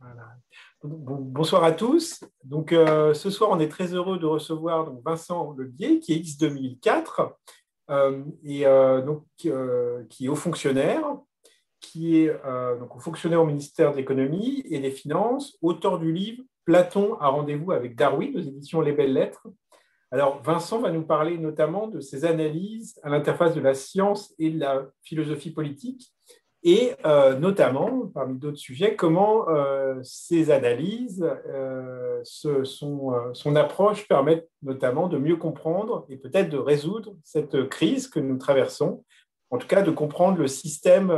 Voilà. Bonsoir à tous. Donc, ce soir, on est très heureux de recevoir donc, Vincent Lebier, qui est X2004, qui est haut fonctionnaire, qui est donc haut fonctionnaire au ministère de l'Économie et des Finances, auteur du livre Platon a rendez-vous avec Darwin aux éditions Les Belles Lettres. Alors, Vincent va nous parler notamment de ses analyses à l'interface de la science et de la philosophie politique, et notamment, parmi d'autres sujets, comment ces analyses, son approche permettent notamment de mieux comprendre et peut-être de résoudre cette crise que nous traversons, en tout cas de comprendre le système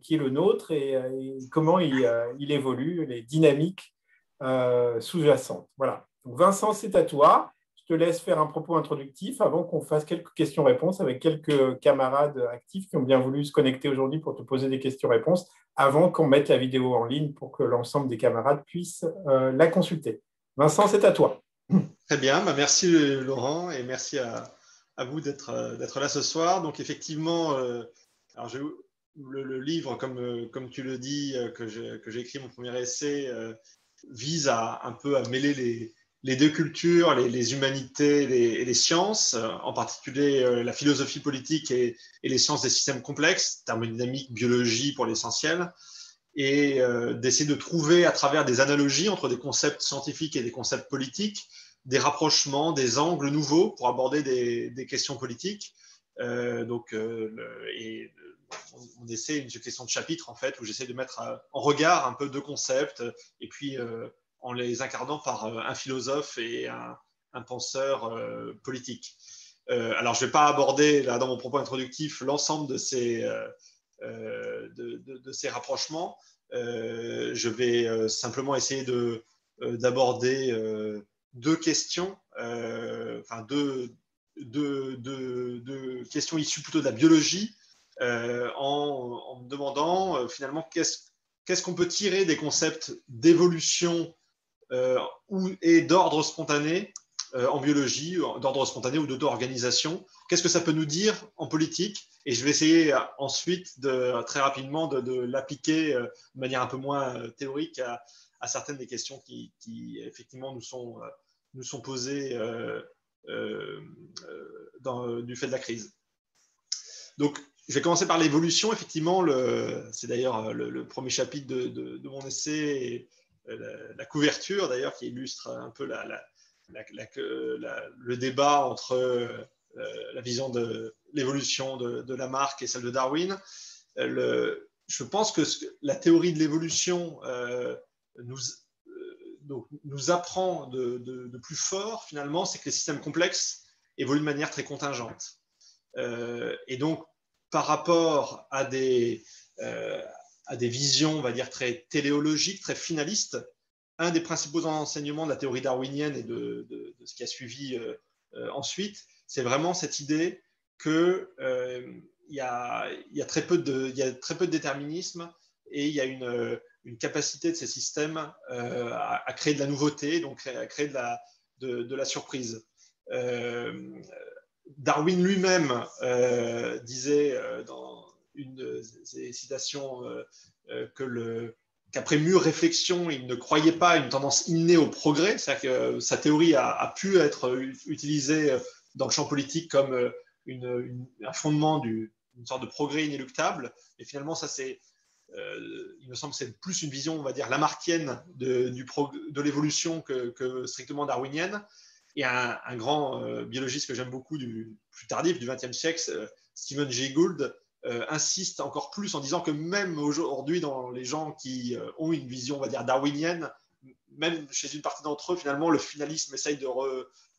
qui est le nôtre et comment il évolue, les dynamiques sous-jacentes. Voilà. Donc Vincent, c'est à toi. Je te laisse faire un propos introductif avant qu'on fasse quelques questions-réponses avec quelques camarades actifs qui ont bien voulu se connecter aujourd'hui pour te poser des questions-réponses avant qu'on mette la vidéo en ligne pour que l'ensemble des camarades puissent la consulter. Vincent, c'est à toi. Très bien, merci Laurent et merci à vous d'être là ce soir. Donc effectivement, alors le livre, comme tu le dis, que j'ai écrit, mon premier essai, vise un peu à mêler les deux cultures, les humanités et les sciences, en particulier la philosophie politique et les sciences des systèmes complexes, thermodynamique, biologie pour l'essentiel, et d'essayer de trouver à travers des analogies entre des concepts scientifiques et des concepts politiques, des rapprochements, des angles nouveaux pour aborder des questions politiques. On essaie une question de chapitre en fait, où j'essaie de mettre en regard un peu deux concepts et puis en les incarnant par un philosophe et un penseur politique. Alors je ne vais pas aborder là dans mon propos introductif l'ensemble de ces rapprochements. Je vais simplement essayer d'aborder deux questions, deux questions issues plutôt de la biologie, en me demandant finalement qu'est-ce qu'on peut tirer des concepts d'évolution et d'ordre spontané en biologie, d'ordre spontané ou d'auto-organisation. Qu'est-ce que ça peut nous dire en politique? Et je vais essayer ensuite très rapidement de l'appliquer de manière un peu moins théorique à certaines des questions qui effectivement nous sont posées du fait de la crise. Donc, je vais commencer par l'évolution. Effectivement, c'est d'ailleurs le premier chapitre de mon essai, et la couverture d'ailleurs qui illustre un peu le débat entre la vision de l'évolution de Lamarck et celle de Darwin. Je pense que la théorie de l'évolution nous apprend de plus fort, finalement, c'est que les systèmes complexes évoluent de manière très contingente. Et donc, par rapport à des visions, on va dire, très téléologiques, très finalistes, un des principaux enseignements de la théorie darwinienne et de ce qui a suivi ensuite, c'est vraiment cette idée qu'il y a très peu de déterminisme et il y a une capacité de ces systèmes à créer de la nouveauté, donc à créer de la surprise. Darwin lui-même disait dans une de ses citations qu'après mûre réflexion, il ne croyait pas à une tendance innée au progrès, c'est-à-dire que sa théorie a pu être utilisée dans le champ politique comme un fondement d'une sorte de progrès inéluctable, et finalement ça c'est il me semble que c'est plus une vision, on va dire, lamarckienne de l'évolution que strictement darwinienne. Et un grand biologiste que j'aime beaucoup, plus tardif, du XXe siècle, Stephen Jay Gould, insiste encore plus en disant que même aujourd'hui, dans les gens qui ont une vision, on va dire, darwinienne, même chez une partie d'entre eux, finalement, le finalisme essaye de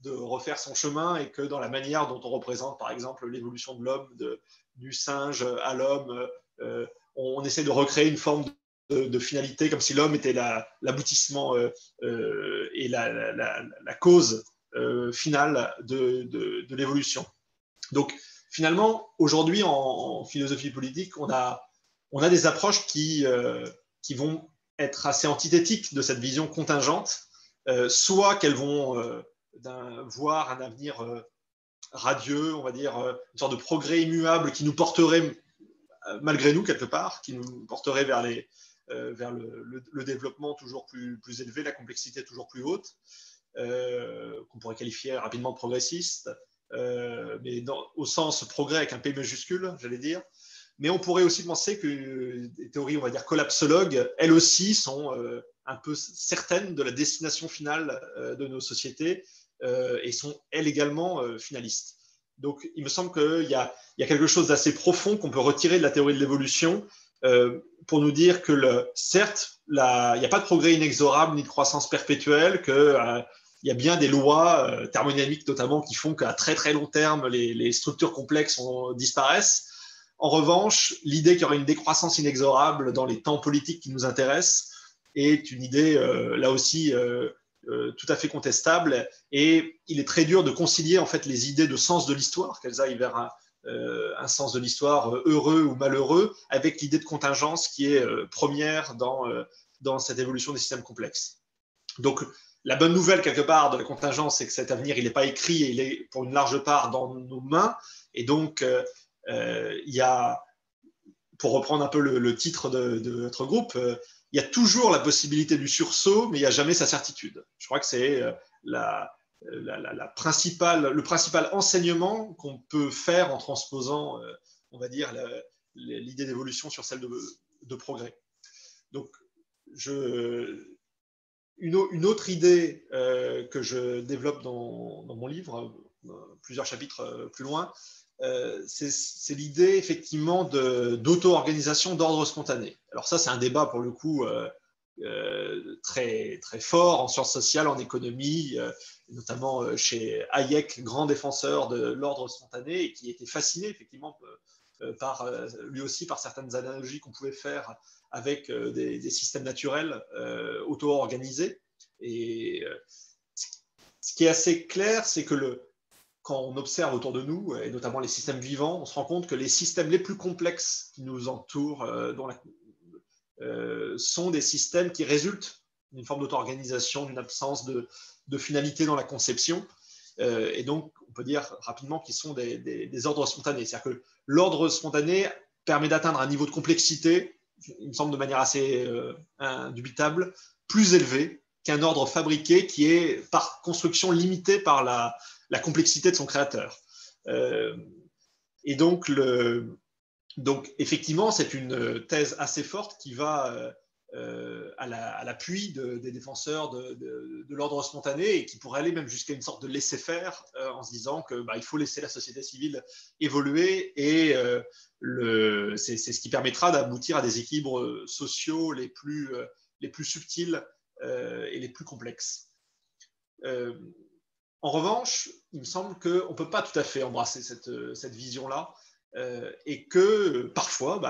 refaire son chemin, et que dans la manière dont on représente, par exemple, l'évolution de l'homme, du singe à l'homme, on essaie de recréer une forme de finalité, comme si l'homme était l'aboutissement et la cause finale de l'évolution. Donc, finalement, aujourd'hui, en philosophie politique, on a des approches qui vont être assez antithétiques de cette vision contingente, soit qu'elles vont voir un avenir radieux, on va dire, une sorte de progrès immuable qui nous porterait malgré nous quelque part, qui nous porterait vers vers le développement toujours plus élevé, la complexité toujours plus haute, qu'on pourrait qualifier rapidement de progressiste, mais au sens progrès avec un P majuscule, j'allais dire. Mais on pourrait aussi penser que des théories, on va dire, collapsologues, elles aussi sont un peu certaines de la destination finale de nos sociétés et sont, elles également, finalistes. Donc, il me semble qu'il y a quelque chose d'assez profond qu'on peut retirer de la théorie de l'évolution pour nous dire que, certes, il n'y a pas de progrès inexorable ni de croissance perpétuelle, qu'il y a bien des lois thermodynamiques notamment qui font qu'à très très long terme, les structures complexes disparaissent. En revanche, l'idée qu'il y aurait une décroissance inexorable dans les temps politiques qui nous intéressent est une idée, là aussi, tout à fait contestable. Et il est très dur de concilier en fait les idées de sens de l'histoire, qu'elles aillent vers un sens de l'histoire heureux ou malheureux, avec l'idée de contingence qui est première dans cette évolution des systèmes complexes. Donc, la bonne nouvelle, quelque part, de la contingence, c'est que cet avenir, il n'est pas écrit et il est pour une large part dans nos mains. Et donc, il y a, pour reprendre un peu le titre de notre groupe, il y a toujours la possibilité du sursaut, mais il n'y a jamais sa certitude. Je crois que c'est le principal enseignement qu'on peut faire en transposant, on va dire, l'idée d'évolution sur celle de progrès. Donc, une autre idée que je développe dans mon livre, plusieurs chapitres plus loin, c'est l'idée effectivement d'auto-organisation d'ordre spontané. Alors ça, c'est un débat pour le coup très, très fort en sciences sociales, en économie, notamment chez Hayek, grand défenseur de l'ordre spontané, et qui était fasciné effectivement lui aussi par certaines analogies qu'on pouvait faire avec des systèmes naturels auto-organisés. Et ce qui est assez clair, c'est que quand on observe autour de nous, et notamment les systèmes vivants, on se rend compte que les systèmes les plus complexes qui nous entourent sont des systèmes qui résultent d'une forme d'auto-organisation, d'une absence de finalité dans la conception. Et donc, on peut dire rapidement qu'ils sont des ordres spontanés. C'est-à-dire que l'ordre spontané permet d'atteindre un niveau de complexité, il me semble de manière assez indubitable, plus élevé qu'un ordre fabriqué qui est par construction limité par la complexité de son créateur. Et donc, effectivement, c'est une thèse assez forte qui va à l'appui des défenseurs de l'ordre spontané et qui pourrait aller même jusqu'à une sorte de laisser-faire en se disant qu'il faut laisser la société civile évoluer et c'est ce qui permettra d'aboutir à des équilibres sociaux les plus subtils et les plus complexes. En revanche, il me semble qu'on ne peut pas tout à fait embrasser cette vision-là et que parfois,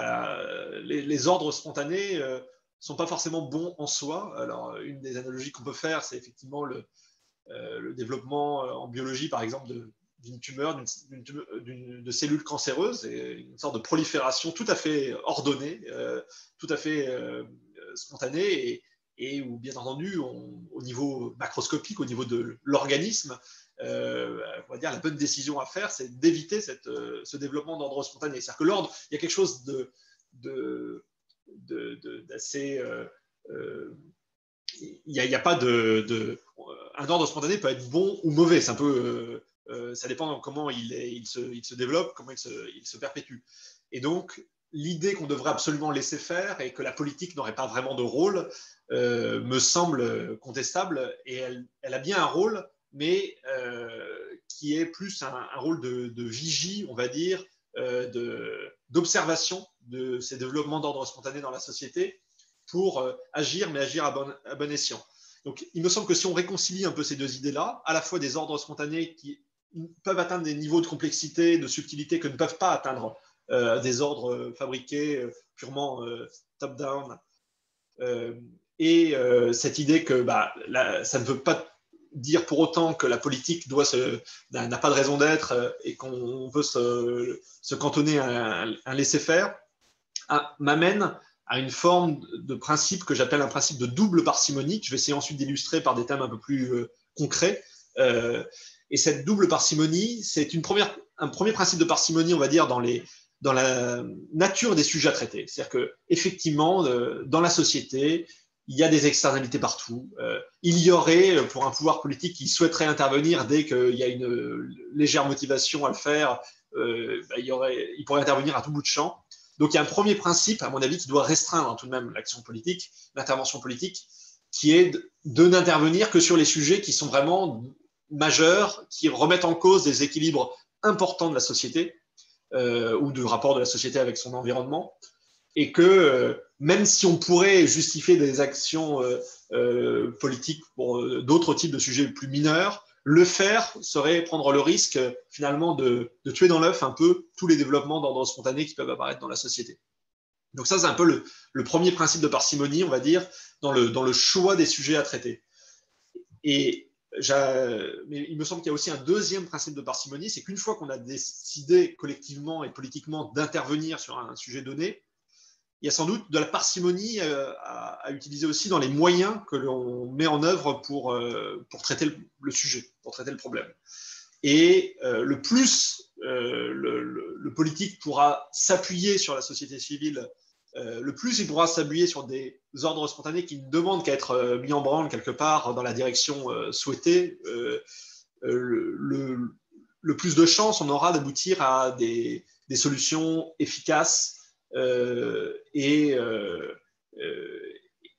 les ordres spontanés ne sont pas forcément bons en soi. Alors, une des analogies qu'on peut faire, c'est effectivement le développement en biologie, par exemple, d'une tumeur, de cellules cancéreuses, et une sorte de prolifération tout à fait ordonnée, tout à fait spontanée, et où, bien entendu, au niveau macroscopique, au niveau de l'organisme, on va dire la bonne décision à faire, c'est d'éviter ce développement d'ordre spontané. C'est-à-dire que l'ordre, il y a quelque chose d'assez... il n'y a pas un ordre spontané peut être bon ou mauvais. C'est un peu... ça dépend de comment il se développe, comment il se perpétue. Et donc, l'idée qu'on devrait absolument laisser faire et que la politique n'aurait pas vraiment de rôle me semble contestable, et elle a bien un rôle, mais qui est plus un rôle de vigie, on va dire, d'observation de ces développements d'ordre spontané dans la société pour agir, mais agir à bon escient. Donc, il me semble que si on réconcilie un peu ces deux idées-là, à la fois des ordres spontanés qui peuvent atteindre des niveaux de complexité, de subtilité que ne peuvent pas atteindre des ordres fabriqués purement top-down, et cette idée que ça ne veut pas dire pour autant que la politique n'a pas de raison d'être et qu'on veut se cantonner à un laisser-faire, m'amène à une forme de principe que j'appelle un principe de double parcimonie, que je vais essayer ensuite d'illustrer par des thèmes un peu plus concrets. Et cette double parcimonie, c'est un premier principe de parcimonie, on va dire, dans les dans la nature des sujets à traiter. C'est-à-dire qu'effectivement, dans la société, il y a des externalités partout. Il y aurait, pour un pouvoir politique qui souhaiterait intervenir dès qu'il y a une légère motivation à le faire, il pourrait intervenir à tout bout de champ. Donc il y a un premier principe, à mon avis, qui doit restreindre tout de même l'action politique, l'intervention politique, qui est de n'intervenir que sur les sujets qui sont vraiment majeurs, qui remettent en cause des équilibres importants de la société ou du rapport de la société avec son environnement, et que même si on pourrait justifier des actions politiques pour d'autres types de sujets plus mineurs, le faire serait prendre le risque finalement de tuer dans l'œuf un peu tous les développements d'ordre spontané qui peuvent apparaître dans la société. Donc ça, c'est un peu le premier principe de parcimonie, on va dire, dans le choix des sujets à traiter. Mais il me semble qu'il y a aussi un deuxième principe de parcimonie, c'est qu'une fois qu'on a décidé collectivement et politiquement d'intervenir sur un sujet donné, il y a sans doute de la parcimonie à utiliser aussi dans les moyens que l'on met en œuvre pour traiter le sujet, pour traiter le problème. Et le plus le politique pourra s'appuyer sur la société civile, le plus il pourra s'appuyer sur des ordres spontanés qui ne demandent qu'à être mis en branle quelque part dans la direction souhaitée, le plus de chances on aura d'aboutir à des solutions efficaces et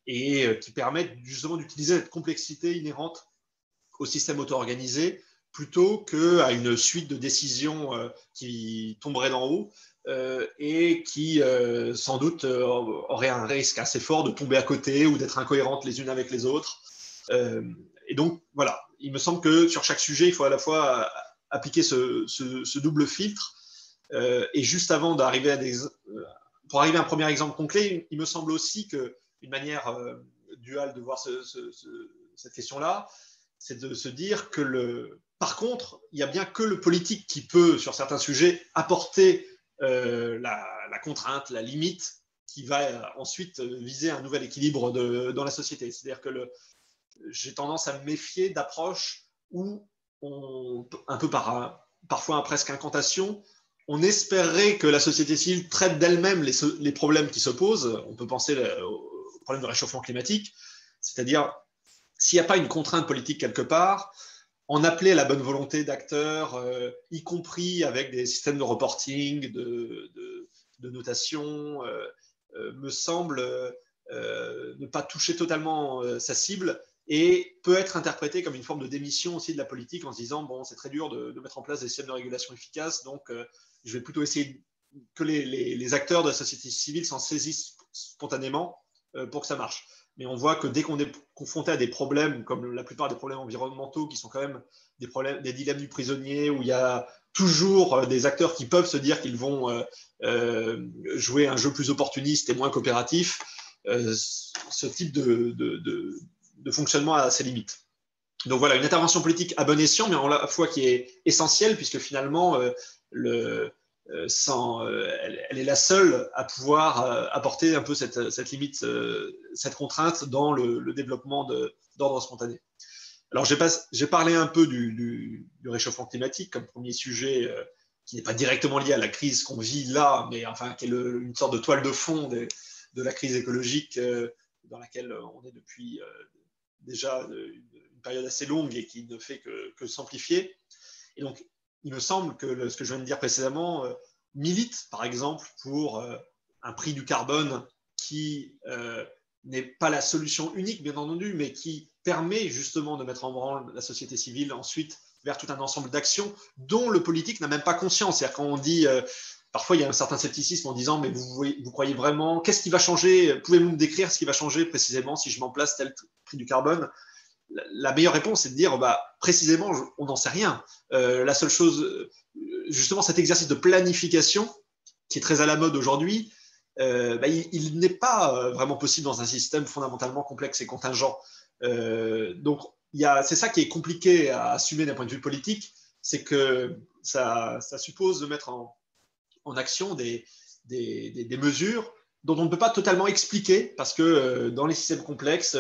qui permettent justement d'utiliser cette complexité inhérente au système auto-organisé plutôt qu'à une suite de décisions qui tomberaient d'en haut et qui sans doute auraient un risque assez fort de tomber à côté ou d'être incohérentes les unes avec les autres. Et donc voilà, il me semble que sur chaque sujet, il faut à la fois appliquer ce double filtre. Et juste avant d'arriver pour arriver à un premier exemple concret, il me semble aussi qu'une manière duale de voir cette question-là, c'est de se dire que par contre, il n'y a bien que le politique qui peut, sur certains sujets, apporter la contrainte, la limite, qui va ensuite viser un nouvel équilibre dans la société. C'est-à-dire que j'ai tendance à me méfier d'approches où, un peu parfois presque incantation, on espérerait que la société civile traite d'elle-même les problèmes qui se posent. On peut penser au problème de réchauffement climatique, c'est-à-dire s'il n'y a pas une contrainte politique quelque part, en appeler à la bonne volonté d'acteurs, y compris avec des systèmes de reporting, de notation, me semble ne pas toucher totalement sa cible et peut être interprété comme une forme de démission aussi de la politique en se disant bon, c'est très dur de mettre en place des systèmes de régulation efficaces, donc je vais plutôt essayer que les acteurs de la société civile s'en saisissent spontanément pour que ça marche. Mais on voit que dès qu'on est confronté à des problèmes, comme la plupart des problèmes environnementaux, qui sont quand même des dilemmes du prisonnier, où il y a toujours des acteurs qui peuvent se dire qu'ils vont jouer un jeu plus opportuniste et moins coopératif, ce type de fonctionnement a ses limites. Donc voilà, une intervention politique à bon escient, mais en la fois qui est essentielle, puisque finalement, elle est la seule à pouvoir apporter un peu cette limite, cette contrainte dans le développement d'ordre spontané. Alors, j'ai parlé un peu du réchauffement climatique comme premier sujet qui n'est pas directement lié à la crise qu'on vit là, mais enfin, qui est une sorte de toile de fond de la crise écologique dans laquelle on est depuis déjà une période assez longue et qui ne fait que s'amplifier. Et donc, il me semble que ce que je viens de dire précédemment milite, par exemple, pour un prix du carbone qui n'est pas la solution unique, bien entendu, mais qui permet justement de mettre en branle la société civile ensuite vers tout un ensemble d'actions dont le politique n'a même pas conscience. C'est-à-dire quand on dit, parfois il y a un certain scepticisme en disant, mais vous croyez vraiment, qu'est-ce qui va changer? Pouvez-vous me décrire ce qui va changer précisément si je m'en place tel prix du carbone? La meilleure réponse, c'est de dire, précisément, on n'en sait rien. La seule chose, justement, cet exercice de planification, qui est très à la mode aujourd'hui, il n'est pas vraiment possible dans un système fondamentalement complexe et contingent. Donc, c'est ça qui est compliqué à assumer d'un point de vue politique, c'est que ça suppose de mettre en action des mesures dont on ne peut pas totalement expliquer, parce que dans les systèmes complexes,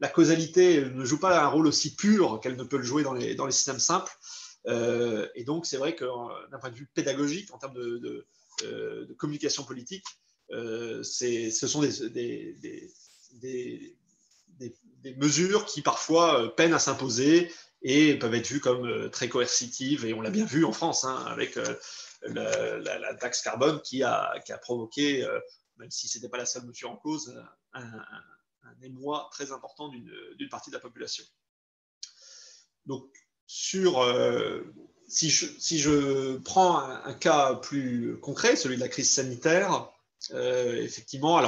la causalité ne joue pas un rôle aussi pur qu'elle ne peut le jouer dans les systèmes simples. Et donc, c'est vrai que d'un point de vue pédagogique, en termes de communication politique, ce sont des mesures qui parfois peinent à s'imposer et peuvent être vues comme très coercitives. Et on l'a bien vu en France, hein, avec la taxe carbone qui a provoqué, même si ce n'était pas la seule mesure en cause, un émoi très important d'une partie de la population. Donc, si je prends un cas plus concret, celui de la crise sanitaire, effectivement,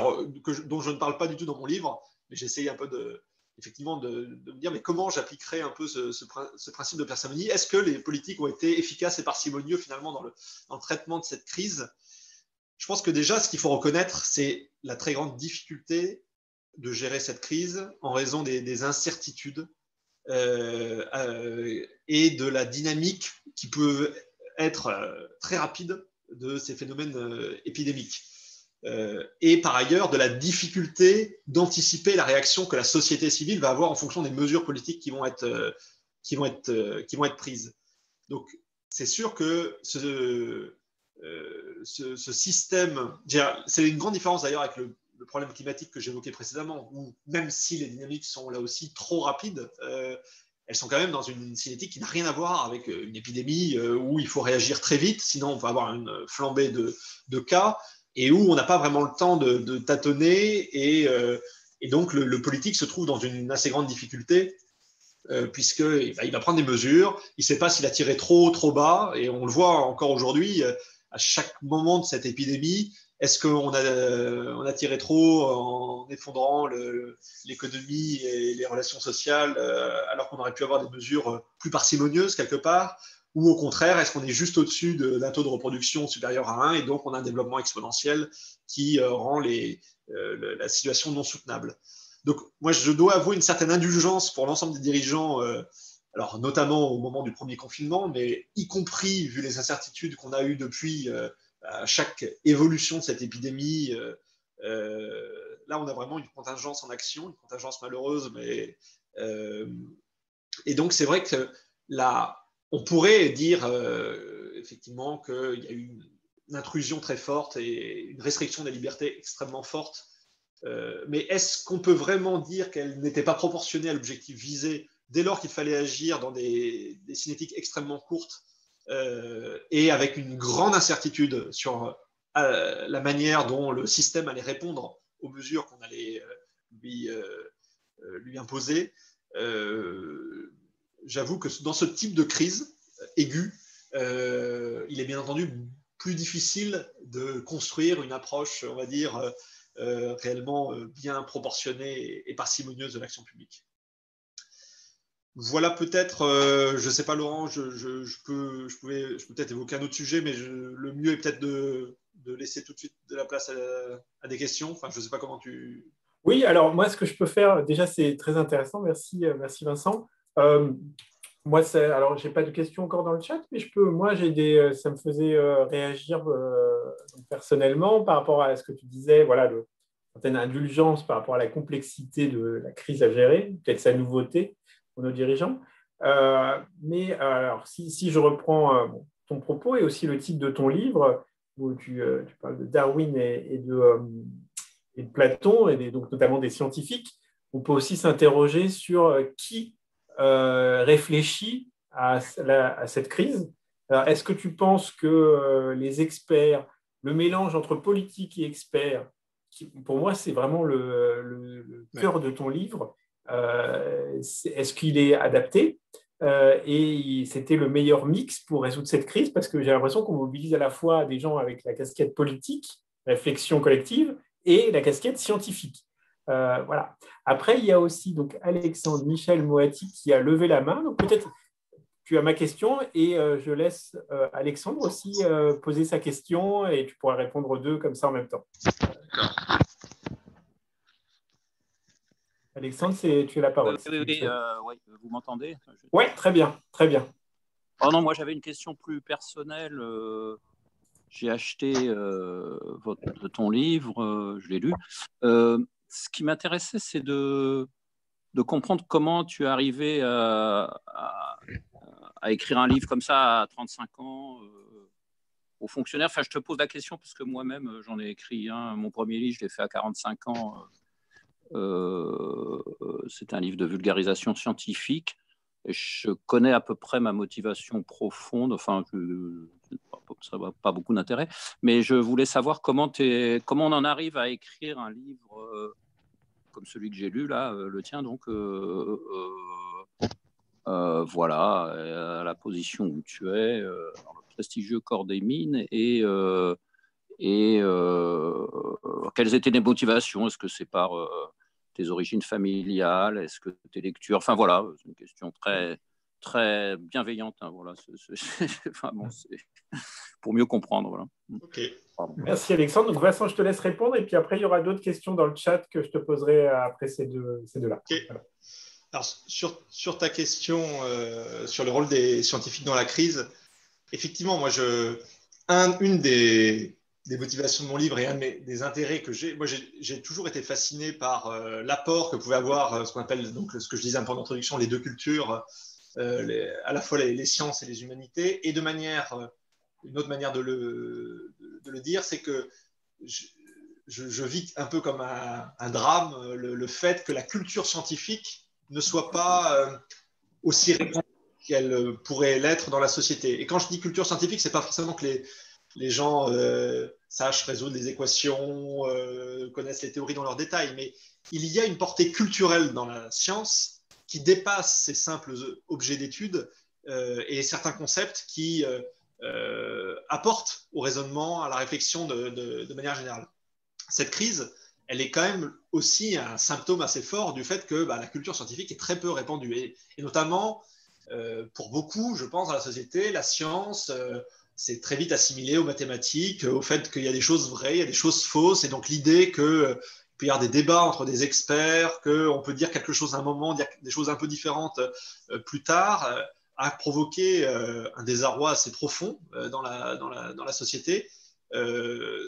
dont je ne parle pas du tout dans mon livre, mais j'essaye un peu effectivement de me dire, mais comment j'appliquerai un peu ce principe de parcimonie? Est-ce que les politiques ont été efficaces et parcimonieux finalement dans le traitement de cette crise? Je pense que déjà, ce qu'il faut reconnaître, c'est la très grande difficulté de gérer cette crise en raison des incertitudes et de la dynamique qui peut être très rapide de ces phénomènes épidémiques. Et par ailleurs, de la difficulté d'anticiper la réaction que la société civile va avoir en fonction des mesures politiques qui vont être prises. Donc, c'est sûr que ce système, c'est une grande différence d'ailleurs avec le problème climatique que j'évoquais précédemment, où même si les dynamiques sont là aussi trop rapides, elles sont quand même dans une cinétique qui n'a rien à voir avec une épidémie où il faut réagir très vite, sinon on va avoir une flambée de cas, et où on n'a pas vraiment le temps de tâtonner, et donc le politique se trouve dans une assez grande difficulté, puisqu'il va prendre des mesures, il ne sait pas s'il a tiré trop bas, et on le voit encore aujourd'hui, à chaque moment de cette épidémie, est-ce qu'on a tiré trop en effondrant l'économie et les relations sociales, alors qu'on aurait pu avoir des mesures plus parcimonieuses quelque part? Ou au contraire, est-ce qu'on est juste au-dessus d'un taux de reproduction supérieur à 1 et donc on a un développement exponentiel qui rend la situation non soutenable? Donc moi, je dois avouer une certaine indulgence pour l'ensemble des dirigeants, alors notamment au moment du premier confinement, mais y compris vu les incertitudes qu'on a eues depuis à chaque évolution de cette épidémie. Là, on a vraiment une contingence en action, une contingence malheureuse, mais et donc c'est vrai que là, on pourrait dire effectivement qu'il y a eu une intrusion très forte et une restriction des libertés extrêmement forte. Mais est-ce qu'on peut vraiment dire qu'elle n'était pas proportionnée à l'objectif visé dès lors qu'il fallait agir dans des cinétiques extrêmement courtes et avec une grande incertitude sur la manière dont le système allait répondre aux mesures qu'on allait lui imposer? J'avoue que dans ce type de crise aiguë, il est bien entendu plus difficile de construire une approche, on va dire, réellement bien proportionnée et parcimonieuse de l'action publique. Voilà peut-être, je ne sais pas Laurent, je peux peut-être évoquer un autre sujet, mais le mieux est peut-être de laisser tout de suite de la place à des questions. Enfin, je ne sais pas comment tu... Oui, alors moi, ce que je peux faire, déjà, c'est très intéressant. Merci, merci Vincent. Moi, alors, je n'ai pas de questions encore dans le chat, mais moi, ça me faisait réagir personnellement par rapport à ce que tu disais, voilà, une certaine indulgence par rapport à la complexité de la crise à gérer, peut-être sa nouveauté pour nos dirigeants. Mais alors, si je reprends ton propos et aussi le titre de ton livre, où tu parles de Darwin et de Platon, et donc notamment des scientifiques, on peut aussi s'interroger sur qui réfléchit à cette crise. Alors, est-ce que tu penses que les experts, le mélange entre politique et experts, pour moi, c'est vraiment le cœur de ton livre, est-ce qu'il est adapté et c'était le meilleur mix pour résoudre cette crise? Parce que j'ai l'impression qu'on mobilise à la fois des gens avec la casquette politique, réflexion collective, et la casquette scientifique. Voilà. Après, il y a aussi donc Alexandre Michel Moati qui a levé la main. Donc peut-être tu as ma question et je laisse Alexandre aussi poser sa question et tu pourras répondre aux deux comme ça en même temps. Alexandre, tu as la parole. Oui, vous m'entendez? Oui, très bien, très bien. Oh non, moi j'avais une question plus personnelle. J'ai acheté ton livre, je l'ai lu. Ce qui m'intéressait, c'est de comprendre comment tu es arrivé à écrire un livre comme ça à 35 ans. aux fonctionnaires. Enfin, je te pose la question parce que moi-même, j'en ai écrit un. Mon premier livre, je l'ai fait à 45 ans. C'est un livre de vulgarisation scientifique. Et je connais à peu près ma motivation profonde. Enfin, ça n'a pas beaucoup d'intérêt. Mais je voulais savoir comment on en arrive à écrire un livre comme celui que j'ai lu, là, le tien, donc. Voilà, à la position où tu es, dans le prestigieux corps des mines, et quelles étaient les motivations? Est-ce que c'est par tes origines familiales? Est-ce que tes lectures? Enfin voilà, c'est une question très, très bienveillante. Hein, voilà, vraiment, c'est pour mieux comprendre. Voilà. Ok. Merci Alexandre. Donc Vincent, je te laisse répondre et puis après, il y aura d'autres questions dans le chat que je te poserai après ces deux-là. Okay. Voilà. Alors, sur ta question sur le rôle des scientifiques dans la crise, effectivement, moi, une des motivations de mon livre et un des intérêts que j'ai toujours été fasciné par l'apport que pouvait avoir ce qu'on appelle, donc, ce que je disais un peu en introduction, les deux cultures, à la fois les sciences et les humanités, et une autre manière de le dire, c'est que je vis un peu comme un drame le fait que la culture scientifique ne soit pas aussi répandue qu'elle pourrait l'être dans la société. Et quand je dis culture scientifique, ce n'est pas forcément que les gens sachent résoudre les équations, connaissent les théories dans leurs détails, mais il y a une portée culturelle dans la science qui dépasse ces simples objets d'étude et certains concepts qui apportent au raisonnement, à la réflexion de manière générale. Cette crise, elle est quand même aussi un symptôme assez fort du fait que la culture scientifique est très peu répandue. Et notamment, pour beaucoup, je pense, dans la société, la science, c'est très vite assimilé aux mathématiques, au fait qu'il y a des choses vraies, il y a des choses fausses. Et donc l'idée qu'il peut y avoir des débats entre des experts, qu'on peut dire quelque chose à un moment, dire des choses un peu différentes plus tard, a provoqué un désarroi assez profond dans la société.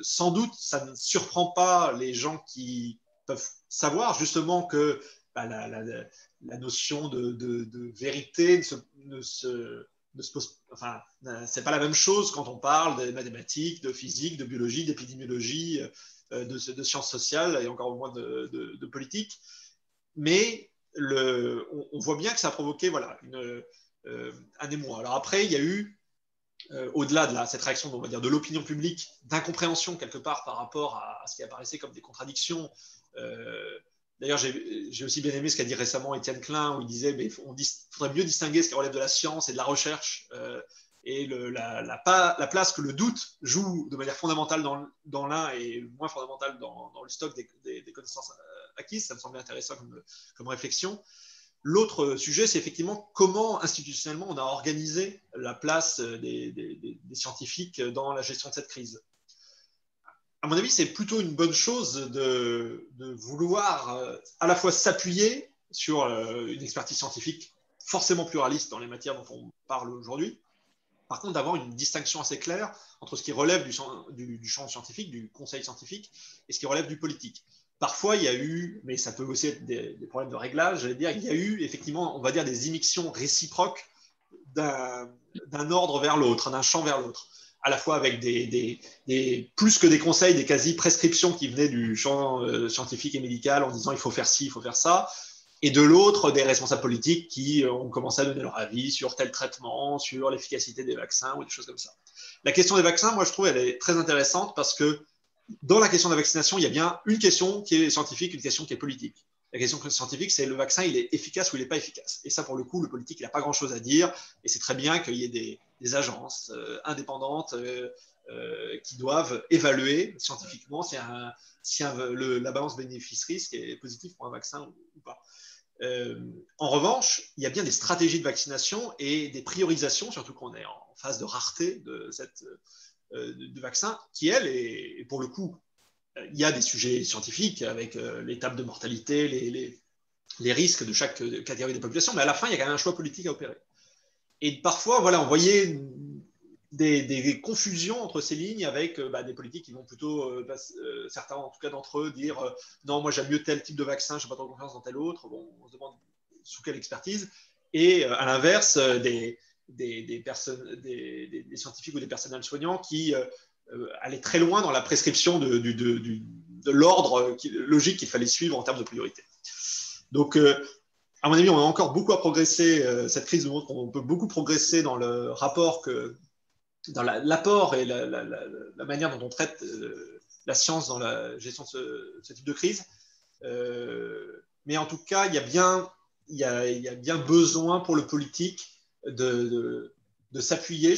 Sans doute, ça ne surprend pas les gens qui peuvent savoir justement que la notion de vérité ne se pose. Enfin, c'est pas la même chose quand on parle de mathématiques, de physique, de biologie, d'épidémiologie, de sciences sociales et encore moins de politique. Mais on voit bien que ça a provoqué un émoi. Alors après, il y a eu au-delà de cette réaction, on va dire, de l'opinion publique, d'incompréhension quelque part par rapport à ce qui apparaissait comme des contradictions. D'ailleurs, j'ai aussi bien aimé ce qu'a dit récemment Étienne Klein, où il disait qu'il faudrait mieux distinguer ce qui relève de la science et de la recherche et la place que le doute joue de manière fondamentale dans l'un et moins fondamentale dans le stock des connaissances acquises. Ça me semblait intéressant comme réflexion. L'autre sujet, c'est effectivement comment institutionnellement on a organisé la place des scientifiques dans la gestion de cette crise. À mon avis, c'est plutôt une bonne chose de vouloir à la fois s'appuyer sur une expertise scientifique forcément pluraliste dans les matières dont on parle aujourd'hui. Par contre, d'avoir une distinction assez claire entre ce qui relève du champ scientifique, du conseil scientifique, et ce qui relève du politique. Parfois, il y a eu, mais ça peut aussi être des problèmes de réglage, j'allais dire, il y a eu effectivement, on va dire, des immixtions réciproques d'un ordre vers l'autre, d'un champ vers l'autre, à la fois avec plus que des conseils, des quasi-prescriptions qui venaient du champ scientifique et médical en disant il faut faire ci, il faut faire ça, et de l'autre, des responsables politiques qui ont commencé à donner leur avis sur tel traitement, sur l'efficacité des vaccins ou des choses comme ça. La question des vaccins, moi, je trouve, elle est très intéressante parce que dans la question de la vaccination, il y a bien une question qui est scientifique, une question qui est politique. La question scientifique, c'est le vaccin, il est efficace ou il n'est pas efficace. Et ça, pour le coup, le politique, il n'a pas grand-chose à dire. Et c'est très bien qu'il y ait des agences indépendantes qui doivent évaluer scientifiquement si la balance bénéfice-risque est positive pour un vaccin ou pas. En revanche, il y a bien des stratégies de vaccination et des priorisations, surtout qu'on est en phase de rareté de vaccins, qui, elle, et pour le coup, il y a des sujets scientifiques avec l'étape de mortalité, les risques de chaque catégorie de population, mais à la fin, il y a quand même un choix politique à opérer. Et parfois, on voyait des confusions entre ces lignes avec des politiques qui vont plutôt, certains en tout cas d'entre eux, dire non, moi j'aime mieux tel type de vaccin, je n'ai pas trop confiance dans tel autre. Bon, on se demande sous quelle expertise. Et à l'inverse, des des scientifiques ou des personnels soignants qui allaient très loin dans la prescription de l'ordre logique qu'il fallait suivre en termes de priorité. Donc, à mon avis, on a encore beaucoup à progresser. Cette crise nous montre qu'on peut beaucoup progresser dans le rapport dans l'apport et la manière dont on traite la science dans la gestion de ce type de crise. Mais en tout cas, il y a bien besoin pour le politique de s'appuyer.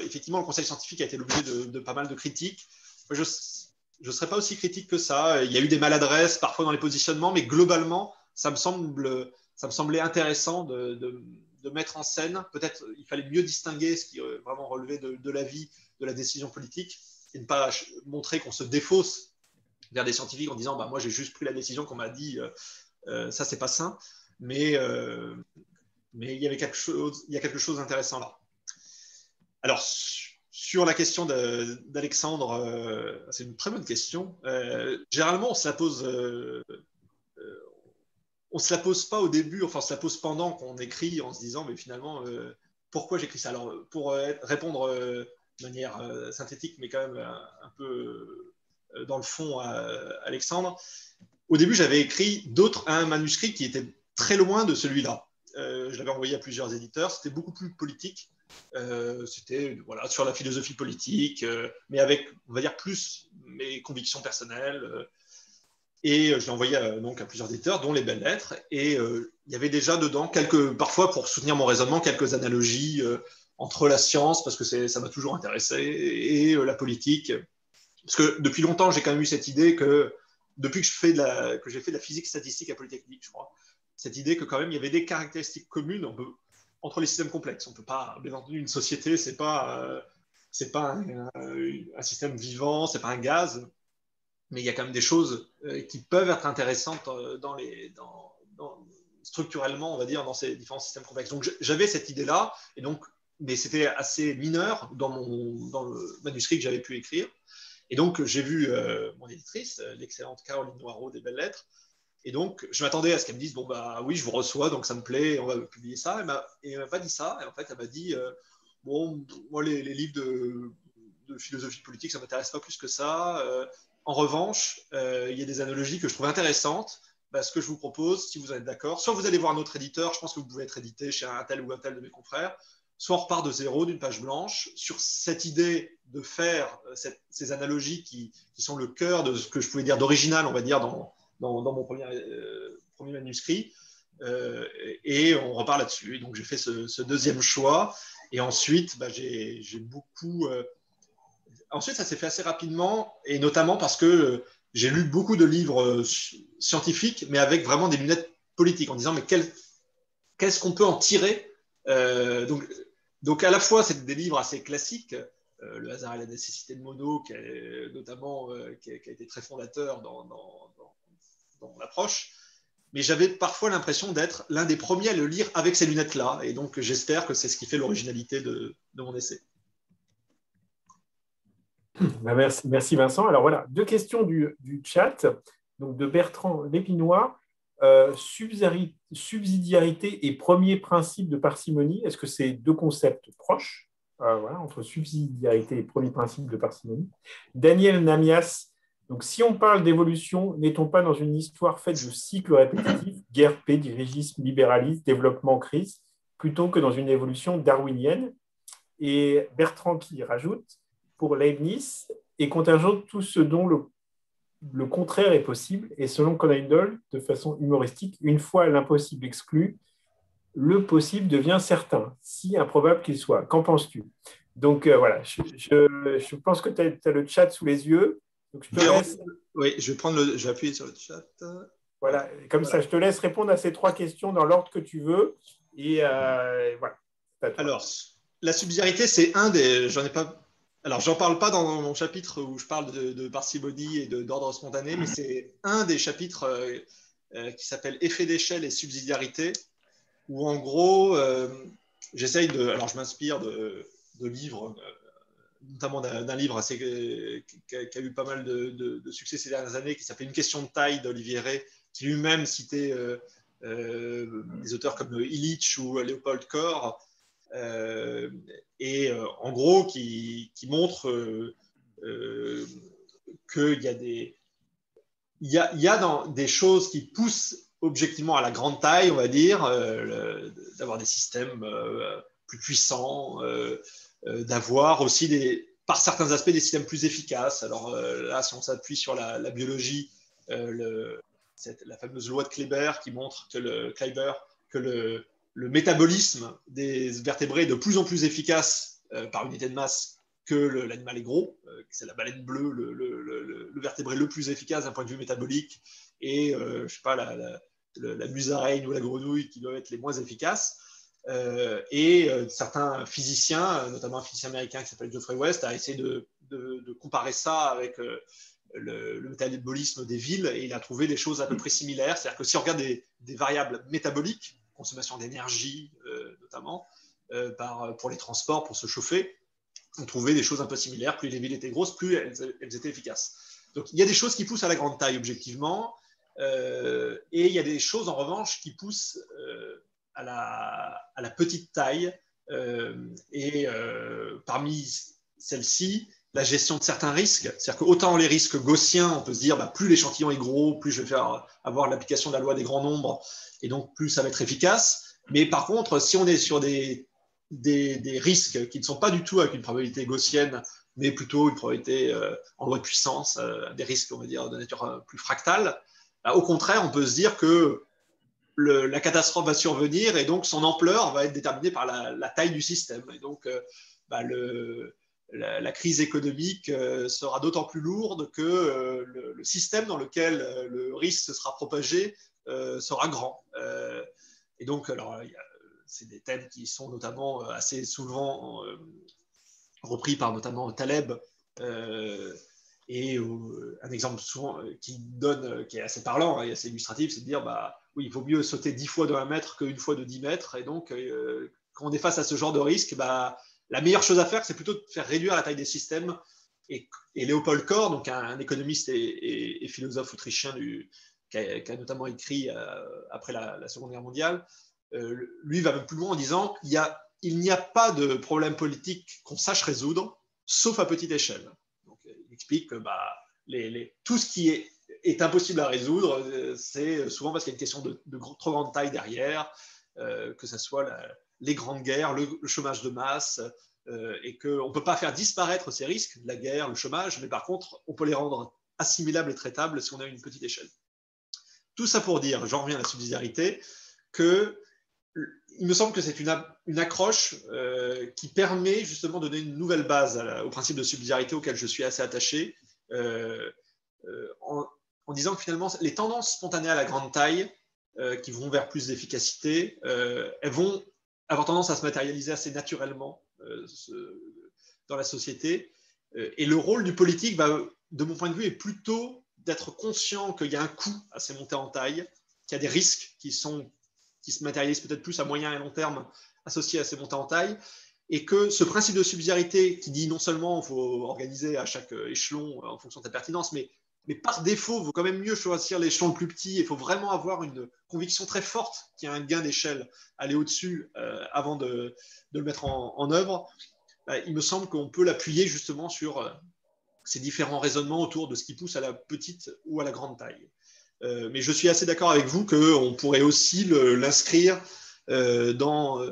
Effectivement, le conseil scientifique a été l'objet de pas mal de critiques. Je ne serais pas aussi critique que ça. Il y a eu des maladresses parfois dans les positionnements, mais globalement, ça me semblait intéressant de mettre en scène. Peut-être il fallait mieux distinguer ce qui vraiment relevait de l'avis, de la décision politique, et ne pas montrer qu'on se défausse vers des scientifiques en disant bah, moi j'ai juste pris la décision qu'on m'a dit, ça c'est pas sain. Mais il y a quelque chose d'intéressant là. Alors, sur la question d'Alexandre, c'est une très bonne question. Généralement, on se la pose pas au début, enfin, on se la pose pendant qu'on écrit en se disant, mais finalement, pourquoi j'écris ça? Alors, pour répondre de manière synthétique, mais quand même un peu dans le fond à Alexandre, au début, j'avais écrit un manuscrit qui était très loin de celui-là. Je l'avais envoyé à plusieurs éditeurs, c'était beaucoup plus politique. C'était sur la philosophie politique, mais avec, on va dire, plus mes convictions personnelles. Et je l'ai envoyé donc à plusieurs éditeurs, dont les Belles Lettres. Et il y avait déjà dedans, parfois pour soutenir mon raisonnement, quelques analogies entre la science, parce que ça m'a toujours intéressé, et la politique. Parce que depuis longtemps, j'ai quand même eu cette idée que, depuis que j'ai fait de la physique statistique à Polytechnique, je crois, cette idée que quand même il y avait des caractéristiques communes entre les systèmes complexes. On ne peut pas, bien entendu, une société, c'est pas un système vivant, c'est pas un gaz, mais il y a quand même des choses qui peuvent être intéressantes structurellement, on va dire, dans ces différents systèmes complexes. Donc j'avais cette idée-là, et donc, mais c'était assez mineur dans le manuscrit que j'avais pu écrire. Et donc j'ai vu mon éditrice, l'excellente Caroline Noireau des Belles Lettres. Et donc, je m'attendais à ce qu'elle me dise, bon, bah oui, je vous reçois, donc ça me plaît, on va publier ça. Et elle m'a pas dit ça. Et en fait, elle m'a dit, bon, moi, les livres de philosophie politique, ça m'intéresse pas plus que ça. En revanche, il y a des analogies que je trouve intéressantes. Bah, ce que je vous propose, si vous êtes d'accord, soit vous allez voir un autre éditeur, je pense que vous pouvez être édité chez un tel ou un tel de mes confrères, soit on repart de zéro, d'une page blanche, sur cette idée de faire ces analogies qui sont le cœur de ce que je pouvais dire d'original, on va dire, dans mon premier manuscrit, et on repart là-dessus. Et donc j'ai fait ce deuxième choix, et ensuite j'ai beaucoup... Ensuite, ça s'est fait assez rapidement, et notamment parce que j'ai lu beaucoup de livres scientifiques, mais avec vraiment des lunettes politiques, en disant mais qu'est-ce qu'on peut en tirer donc à la fois, c'est des livres assez classiques, Le hasard et la nécessité de Monod, qui a été très fondateur dans l'approche, mais j'avais parfois l'impression d'être l'un des premiers à le lire avec ces lunettes-là, et donc j'espère que c'est ce qui fait l'originalité de mon essai. Merci Vincent. Alors voilà, deux questions du chat, donc de Bertrand Lépinois. Subsidiarité et premier principe de parcimonie, est-ce que c'est deux concepts proches entre subsidiarité et premier principe de parcimonie? Daniel Namias, donc si on parle d'évolution, n'est-on pas dans une histoire faite de cycles répétitifs, guerre, paix, dirigisme, libéralisme, développement, crise, plutôt que dans une évolution darwinienne? Et Bertrand qui rajoute, pour Leibniz, et contingent tout ce dont le contraire est possible, et selon Conan Doyle, de façon humoristique, une fois l'impossible exclu, le possible devient certain, si improbable qu'il soit. Qu'en penses-tu? Donc voilà, je pense que tu as le chat sous les yeux. Donc, je te laisse... Oui, je vais appuyer sur le chat. Voilà, comme ça, je te laisse répondre à ces trois questions dans l'ordre que tu veux. Et voilà. Alors, la subsidiarité, c'est j'en parle pas dans mon chapitre où je parle de parcimonie et d'ordre spontané, mais c'est un des chapitres qui s'appelle Effet d'échelle et subsidiarité, où en gros, alors je m'inspire de livres, notamment d'un livre qui a eu pas mal de succès ces dernières années, qui s'appelle Une question de taille d'Olivier Rey, qui lui-même citait des auteurs comme Illich ou Leopold Kohr, en gros qui montrent qu'il y a des choses qui poussent objectivement à la grande taille, on va dire, d'avoir des systèmes plus puissants, d'avoir aussi par certains aspects des systèmes plus efficaces. Alors là, si on s'appuie sur la biologie, la fameuse loi de Kleiber qui montre que le métabolisme des vertébrés est de plus en plus efficace par unité de masse que l'animal est gros. C'est la baleine bleue, le vertébré le plus efficace d'un point de vue métabolique, et je sais pas, la musaraigne ou la grenouille qui doivent être les moins efficaces. Certains physiciens, notamment un physicien américain qui s'appelle Geoffrey West, a essayé de comparer ça avec le métabolisme des villes, et il a trouvé des choses à peu près similaires. C'est-à-dire que si on regarde des variables métaboliques, consommation d'énergie notamment, pour les transports, pour se chauffer, on trouvait des choses un peu similaires. Plus les villes étaient grosses, plus elles étaient efficaces. Donc il y a des choses qui poussent à la grande taille objectivement, et il y a des choses en revanche qui poussent à la petite taille, parmi celles-ci, la gestion de certains risques. C'est-à-dire qu'autant les risques gaussiens, on peut se dire plus l'échantillon est gros, plus je vais avoir l'application de la loi des grands nombres, et donc plus ça va être efficace. Mais par contre, si on est sur des risques qui ne sont pas du tout avec une probabilité gaussienne, mais plutôt une probabilité en loi de puissance, des risques, on va dire, de nature plus fractale, au contraire, on peut se dire que la catastrophe va survenir, et donc son ampleur va être déterminée par la taille du système. Et donc, la crise économique sera d'autant plus lourde que le système dans lequel le risque se sera propagé sera grand. Et donc, alors, c'est des thèmes qui sont notamment assez souvent repris par notamment Taleb, et un exemple souvent qui est assez parlant et assez illustratif, c'est de dire oui, il vaut mieux sauter 10 fois de 1 mètre qu'une fois de 10 mètres. Et donc, quand on est face à ce genre de risque, la meilleure chose à faire, c'est plutôt de faire réduire la taille des systèmes. Et Leopold Kohr, donc un économiste et philosophe autrichien qui a notamment écrit après la Seconde Guerre mondiale, lui va même plus loin en disant il n'y a pas de problème politique qu'on sache résoudre, sauf à petite échelle. Donc, il explique que tout ce qui est impossible à résoudre, c'est souvent parce qu'il y a une question de trop grande taille derrière, que ce soit les grandes guerres, le chômage de masse, et qu'on ne peut pas faire disparaître ces risques, la guerre, le chômage, mais par contre, on peut les rendre assimilables et traitables si on a une petite échelle. Tout ça pour dire, j'en reviens à la subsidiarité, il me semble que c'est une accroche qui permet justement de donner une nouvelle base au principe de subsidiarité auquel je suis assez attaché, en disant que finalement, les tendances spontanées à la grande taille, qui vont vers plus d'efficacité, elles vont avoir tendance à se matérialiser assez naturellement dans la société. Et le rôle du politique, de mon point de vue, est plutôt d'être conscient qu'il y a un coût à ces montées en taille, qu'il y a des risques qui se matérialisent peut-être plus à moyen et long terme associés à ces montées en taille, et que ce principe de subsidiarité qui dit non seulement il faut organiser à chaque échelon en fonction de sa pertinence, mais par défaut, il vaut quand même mieux choisir l'échelon le plus petit. Il faut vraiment avoir une conviction très forte qu'il y a un gain d'échelle, aller au-dessus avant de le mettre en œuvre. Il me semble qu'on peut l'appuyer justement sur ces différents raisonnements autour de ce qui pousse à la petite ou à la grande taille. Mais je suis assez d'accord avec vous qu'on pourrait aussi l'inscrire dans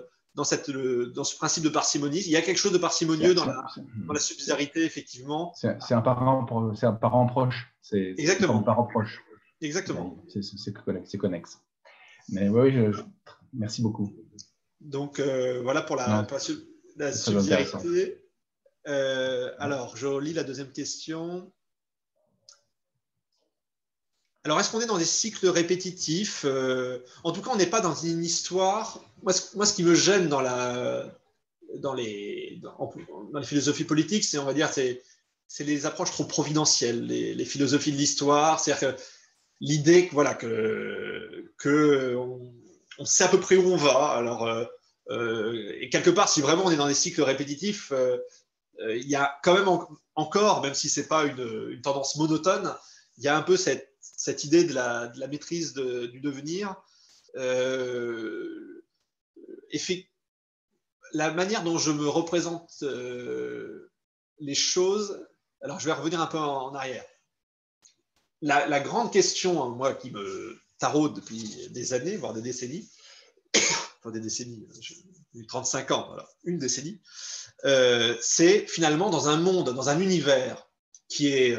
ce principe de parcimonie. Il y a quelque chose de parcimonieux dans la subsidiarité, effectivement. C'est un parent proche. Exactement. Un parent proche. Exactement. C'est connexe. Mais oui, merci beaucoup. Donc, voilà pour la subsidiarité. Alors, je lis la deuxième question. Alors, est-ce qu'on est dans des cycles répétitifs ? En tout cas, on n'est pas dans une histoire. Moi, ce qui me gêne dans les philosophies politiques, c'est, on va dire, c'est les approches trop providentielles, les philosophies de l'histoire. C'est-à-dire que l'idée on sait à peu près où on va. Alors, et quelque part, si vraiment on est dans des cycles répétitifs, il y a quand même encore, même si ce n'est pas une tendance monotone, il y a un peu cette idée de la maîtrise du devenir. la manière dont je me représente les choses, alors je vais revenir un peu en arrière. La grande question, moi, qui me taraude depuis des années, voire des décennies, enfin des décennies, j'ai eu 35 ans, voilà, une décennie, c'est finalement dans un monde, dans un univers qui est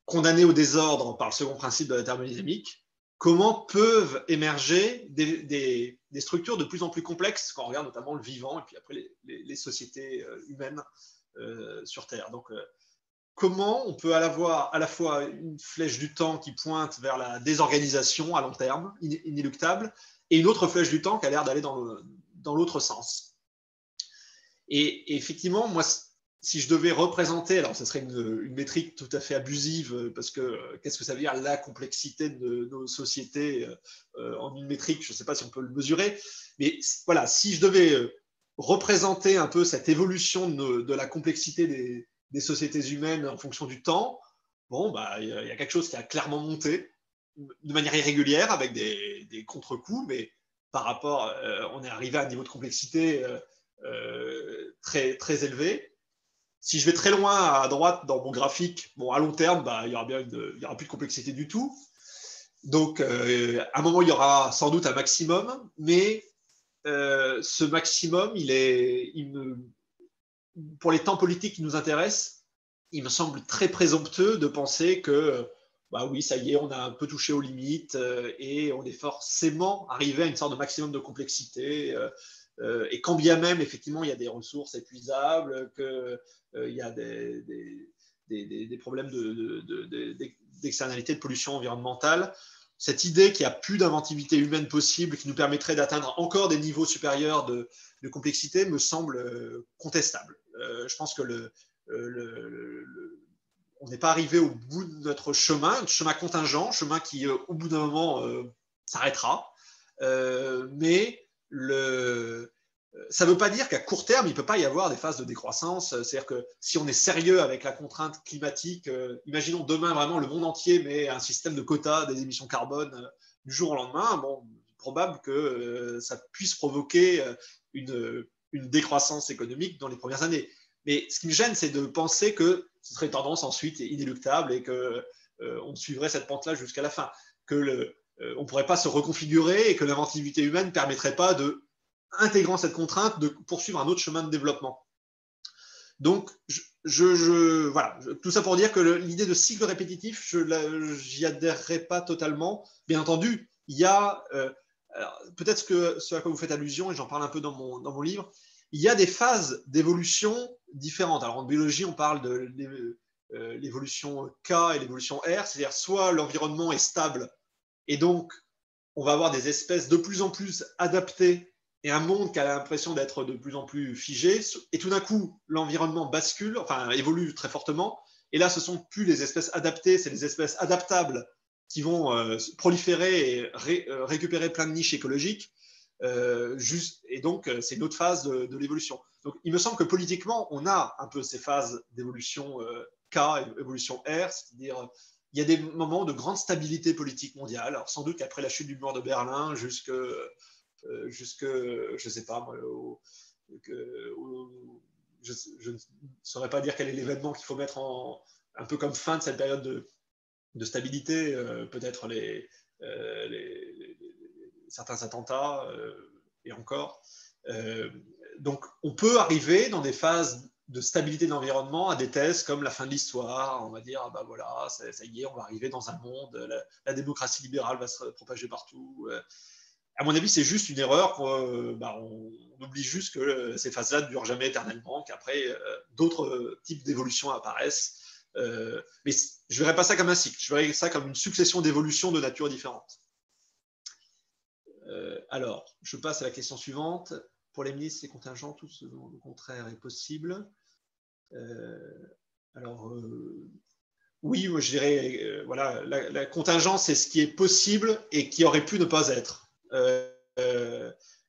condamné au désordre par le second principe de la thermodynamique, comment peuvent émerger des structures de plus en plus complexes quand on regarde notamment le vivant et puis après les sociétés humaines sur Terre. Donc, comment on peut à la fois une flèche du temps qui pointe vers la désorganisation à long terme, inéluctable, et une autre flèche du temps qui a l'air d'aller dans l'autre sens. Et effectivement, moi, si je devais représenter, alors ce serait une métrique tout à fait abusive, parce que qu'est-ce que ça veut dire la complexité de nos sociétés en une métrique, je ne sais pas si on peut le mesurer, mais voilà, si je devais représenter un peu cette évolution de la complexité des sociétés humaines en fonction du temps, bon, bah, y a quelque chose qui a clairement monté de manière irrégulière avec des contre-coups, mais par rapport, on est arrivé à un niveau de complexité très, très élevé. Si je vais très loin à droite dans mon graphique, bon, à long terme, bah, il y aura plus de complexité du tout. Donc, à un moment, il y aura sans doute un maximum, mais ce maximum, pour les temps politiques qui nous intéressent, il me semble très présomptueux de penser que, bah oui, ça y est, on a un peu touché aux limites et on est forcément arrivé à une sorte de maximum de complexité. Et quand bien même, effectivement, il y a des ressources épuisables, qu'il y a des problèmes d'externalité, de pollution environnementale, cette idée qu'il n'y a plus d'inventivité humaine possible, qui nous permettrait d'atteindre encore des niveaux supérieurs de complexité, me semble contestable. Je pense que on n'est pas arrivé au bout de notre chemin contingent, chemin qui, au bout d'un moment, s'arrêtera. Mais ça ne veut pas dire qu'à court terme, il ne peut pas y avoir des phases de décroissance. C'est-à-dire que si on est sérieux avec la contrainte climatique, imaginons demain vraiment le monde entier met un système de quotas des émissions carbone du jour au lendemain, bon, probable que ça puisse provoquer une décroissance économique dans les premières années. Mais ce qui me gêne, c'est de penser que ce serait une tendance ensuite inéluctable et qu'on suivrait cette pente-là jusqu'à la fin. On ne pourrait pas se reconfigurer et que l'inventivité humaine ne permettrait pas intégrant cette contrainte, de poursuivre un autre chemin de développement. Donc, voilà, tout ça pour dire que l'idée de cycle répétitif, je n'y adhérerai pas totalement. Bien entendu, il y a, peut-être ce à quoi vous faites allusion, et j'en parle un peu dans mon livre, il y a des phases d'évolution différentes. Alors, en biologie, on parle de l'évolution K et l'évolution R, c'est-à-dire soit l'environnement est stable, et donc, on va avoir des espèces de plus en plus adaptées et un monde qui a l'impression d'être de plus en plus figé, et tout d'un coup, l'environnement bascule, enfin évolue très fortement, et là, ce ne sont plus les espèces adaptées, c'est les espèces adaptables qui vont proliférer et récupérer plein de niches écologiques, et donc c'est une autre phase de l'évolution. Donc il me semble que politiquement, on a un peu ces phases d'évolution K et évolution R, c'est-à-dire il y a des moments de grande stabilité politique mondiale, alors sans doute qu'après la chute du mur de Berlin jusque je ne sais pas, moi, je ne saurais pas dire quel est l'événement qu'il faut mettre un peu comme fin de cette période de stabilité, peut-être certains attentats et encore. Donc, on peut arriver dans des phases de stabilité de l'environnement à des thèses comme la fin de l'histoire. On va dire, ah bah voilà, ça y est, on va arriver dans un monde, la démocratie libérale va se propager partout. À mon avis, c'est juste une erreur. On oublie juste que ces phases-là ne durent jamais éternellement, qu'après, d'autres types d'évolutions apparaissent. Mais je ne verrais pas ça comme un cycle. Je verrais ça comme une succession d'évolutions de nature différentes. Alors, je passe à la question suivante. Pour les ministres, c'est contingent, tout ce dont le contraire est possible. Oui, moi je dirais, voilà, la contingence, c'est ce qui est possible et qui aurait pu ne pas être.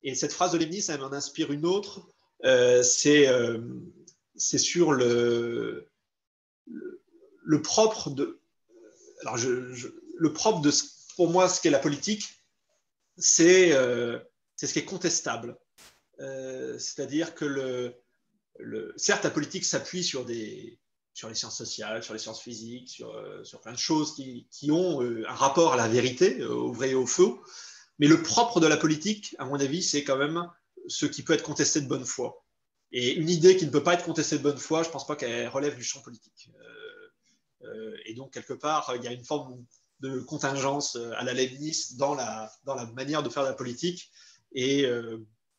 Et cette phrase de Leibniz, elle m'en inspire une autre. C'est sur le propre de. Alors, le propre de, pour moi, ce qu'est la politique, c'est ce qui est contestable. C'est-à-dire que certes, la politique s'appuie sur les sciences sociales, sur les sciences physiques, sur plein de choses qui ont un rapport à la vérité, au vrai et au faux. Mais le propre de la politique, à mon avis, c'est quand même ce qui peut être contesté de bonne foi. Et une idée qui ne peut pas être contestée de bonne foi, je ne pense pas qu'elle relève du champ politique. Et donc, quelque part, il y a une forme de contingence à la Leibniz dans la manière de faire de la politique. Et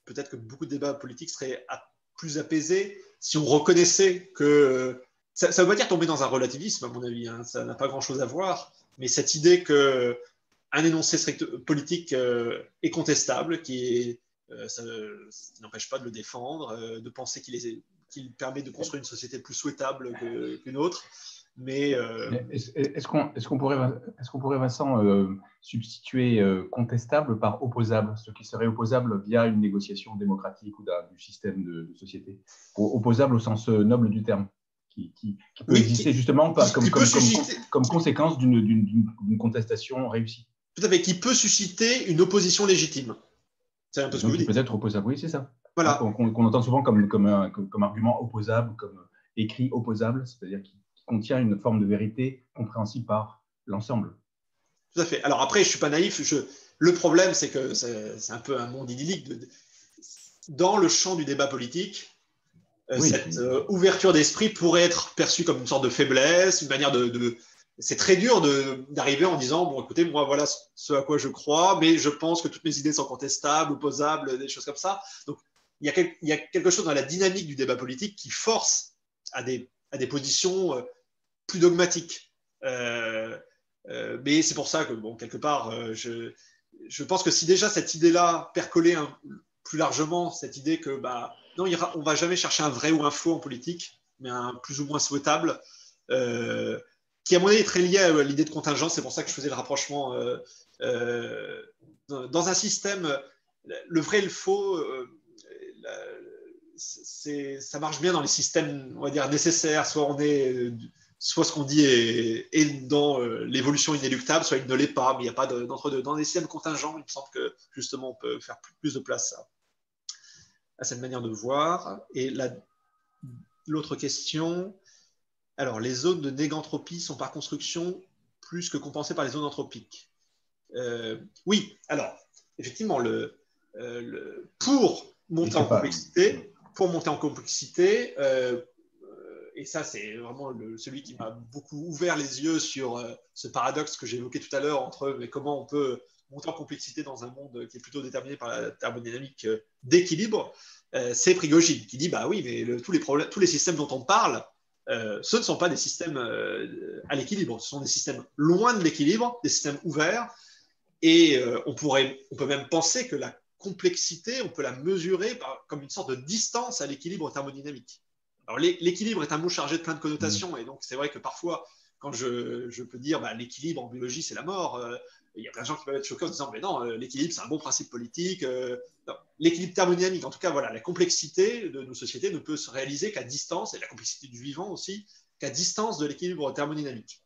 peut-être que beaucoup de débats politiques seraient plus apaisés si on reconnaissait que... ça ne veut pas dire tomber dans un relativisme, à mon avis, hein, ça n'a pas grand-chose à voir, mais cette idée qu'un énoncé strict politique est contestable, ça n'empêche pas de le défendre, de penser qu'il permet de construire une société plus souhaitable qu'une autre. Mais est-ce qu'on pourrait, Vincent, substituer contestable par opposable, ce qui serait opposable via une négociation démocratique ou du système de société, opposable au sens noble du terme, qui peut exister justement comme conséquence d'une contestation réussie. Tout à fait, qui peut susciter une opposition légitime. C'est un peu ce que vous dites. Peut être opposable, oui, c'est ça. Voilà. Qu'on entend souvent comme argument opposable, comme écrit opposable, c'est-à-dire qui contient une forme de vérité compréhensible par l'ensemble. Tout à fait. Alors après, je ne suis pas naïf. Le problème, c'est que c'est un peu un monde idyllique. Dans le champ du débat politique, cette ouverture d'esprit pourrait être perçue comme une sorte de faiblesse, une manière c'est très dur d'arriver en disant, bon, écoutez, moi, voilà ce à quoi je crois, mais je pense que toutes mes idées sont contestables, opposables, des choses comme ça. Donc, il y a quelque chose dans la dynamique du débat politique qui force à des positions plus dogmatiques. Mais c'est pour ça que, bon, quelque part, je pense que si déjà cette idée-là percolait plus largement, cette idée que, non, on ne va jamais chercher un vrai ou un faux en politique, mais un plus ou moins souhaitable, qui, à mon avis, est très lié à l'idée de contingence. C'est pour ça que je faisais le rapprochement. Dans un système, le vrai et le faux, ça marche bien dans les systèmes, on va dire, nécessaires. Soit ce qu'on dit est dans l'évolution inéluctable, soit il ne l'est pas, mais il n'y a pas d'entre-deux. Dans les systèmes contingents, il me semble que justement on peut faire plus de place à cette manière de voir. Et l'autre question, alors les zones de négantropie sont par construction plus que compensées par les zones anthropiques. Oui, alors effectivement, pour monter en complexité, et ça, c'est vraiment celui qui m'a beaucoup ouvert les yeux sur ce paradoxe que j'ai évoqué tout à l'heure entre comment on peut monter en complexité dans un monde qui est plutôt déterminé par la thermodynamique d'équilibre. C'est Prigogine qui dit, bah oui, mais tous les systèmes dont on parle, ce ne sont pas des systèmes à l'équilibre, ce sont des systèmes loin de l'équilibre, des systèmes ouverts, et on peut même penser que la complexité, on peut la mesurer comme une sorte de distance à l'équilibre thermodynamique. Alors, l'équilibre est un mot chargé de plein de connotations, et donc c'est vrai que parfois, quand je peux dire l'équilibre en biologie, c'est la mort, il y a plein de gens qui peuvent être choqués en disant mais non, l'équilibre, c'est un bon principe politique. L'équilibre thermodynamique, en tout cas, voilà, la complexité de nos sociétés ne peut se réaliser qu'à distance, et la complexité du vivant aussi, qu'à distance de l'équilibre thermodynamique.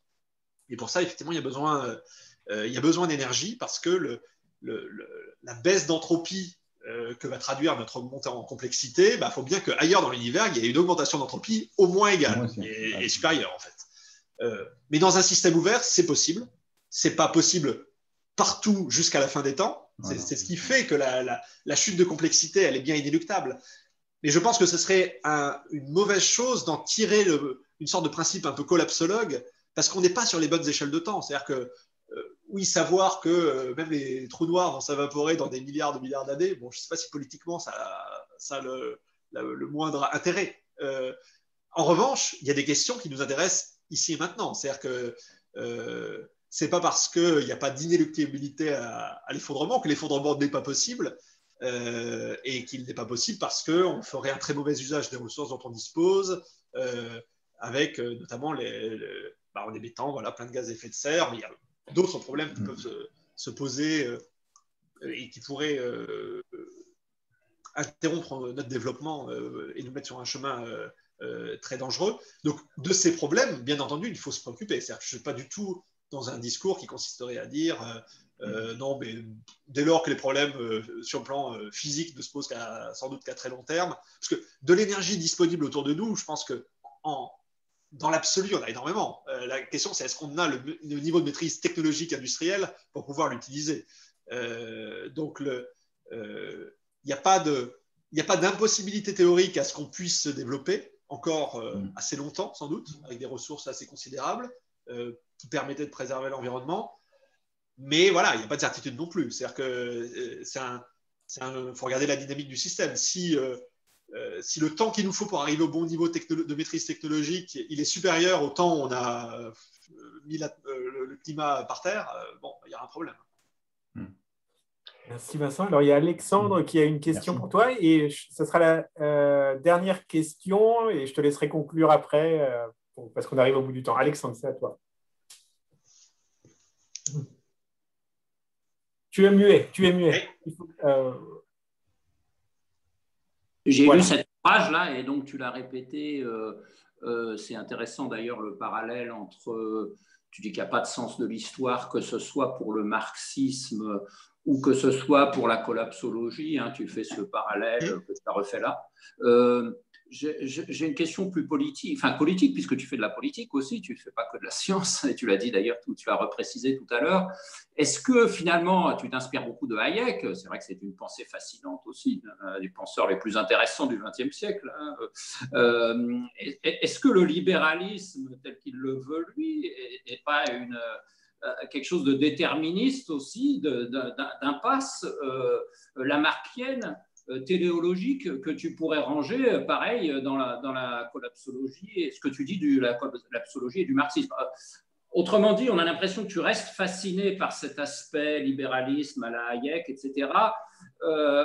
Et pour ça, effectivement, il y a besoin d'énergie parce que la baisse d'entropie que va traduire notre montée en complexité, il faut bien qu'ailleurs dans l'univers, il y ait une augmentation d'entropie au moins égale et supérieure en fait. Mais dans un système ouvert, c'est possible. C'est pas possible partout jusqu'à la fin des temps. C'est ce qui fait que la chute de complexité, elle est bien inéluctable. Mais je pense que ce serait une mauvaise chose d'en tirer une sorte de principe un peu collapsologue, parce qu'on n'est pas sur les bonnes échelles de temps. C'est-à-dire que oui, savoir que même les trous noirs vont s'évaporer dans des milliards de milliards d'années, bon, je ne sais pas si politiquement ça a le moindre intérêt. En revanche, il y a des questions qui nous intéressent ici et maintenant. C'est-à-dire que ce n'est pas parce qu'il n'y a pas d'inéluctabilité à l'effondrement que l'effondrement n'est pas possible, et qu'il n'est pas possible parce qu'on ferait un très mauvais usage des ressources dont on dispose, avec notamment en émettant plein de gaz à effet de serre, mais il y a d'autres problèmes qui peuvent se poser et qui pourraient interrompre notre développement et nous mettre sur un chemin très dangereux. Donc, de ces problèmes, bien entendu, il faut se préoccuper. C'est-à-dire que je ne suis pas du tout dans un discours qui consisterait à dire non, mais dès lors que les problèmes sur le plan physique ne se posent sans doute qu'à très long terme, parce que de l'énergie disponible autour de nous, je pense que dans l'absolu, on a énormément. La question, c'est est-ce qu'on a le niveau de maîtrise technologique industrielle pour pouvoir l'utiliser. Donc, il n'y a pas d'impossibilité théorique à ce qu'on puisse se développer encore assez longtemps, sans doute, avec des ressources assez considérables qui permettaient de préserver l'environnement. Mais voilà, il n'y a pas de certitude non plus. C'est-à-dire que faut regarder la dynamique du système. Si le temps qu'il nous faut pour arriver au bon niveau de maîtrise technologique, il est supérieur au temps où on a mis le climat par terre, bon, il y a un problème. Merci Vincent. Alors, il y a Alexandre qui a une question pour toi et ce sera la dernière question et je te laisserai conclure après parce qu'on arrive au bout du temps. Alexandre, c'est à toi. Tu es muet. J'ai lu cette phrase-là et donc tu l'as répété. C'est intéressant d'ailleurs le parallèle entre, tu dis qu'il n'y a pas de sens de l'histoire, que ce soit pour le marxisme ou que ce soit pour la collapsologie, hein, tu fais ce parallèle que tu as refait là. J'ai une question plus politique, puisque tu fais de la politique aussi, tu ne fais pas que de la science, et tu l'as dit d'ailleurs, tu as reprécisé tout à l'heure. Est-ce que finalement, tu t'inspires beaucoup de Hayek? C'est vrai que c'est une pensée fascinante aussi, un des penseurs les plus intéressants du XXe siècle. Hein. Est-ce que le libéralisme, tel qu'il le veut lui, n'est pas quelque chose de déterministe aussi, d'impasse lamarckienne, téléologique, que tu pourrais ranger, pareil, dans la collapsologie et ce que tu dis de la collapsologie et du marxisme. Autrement dit, on a l'impression que tu restes fasciné par cet aspect libéralisme à la Hayek, etc.,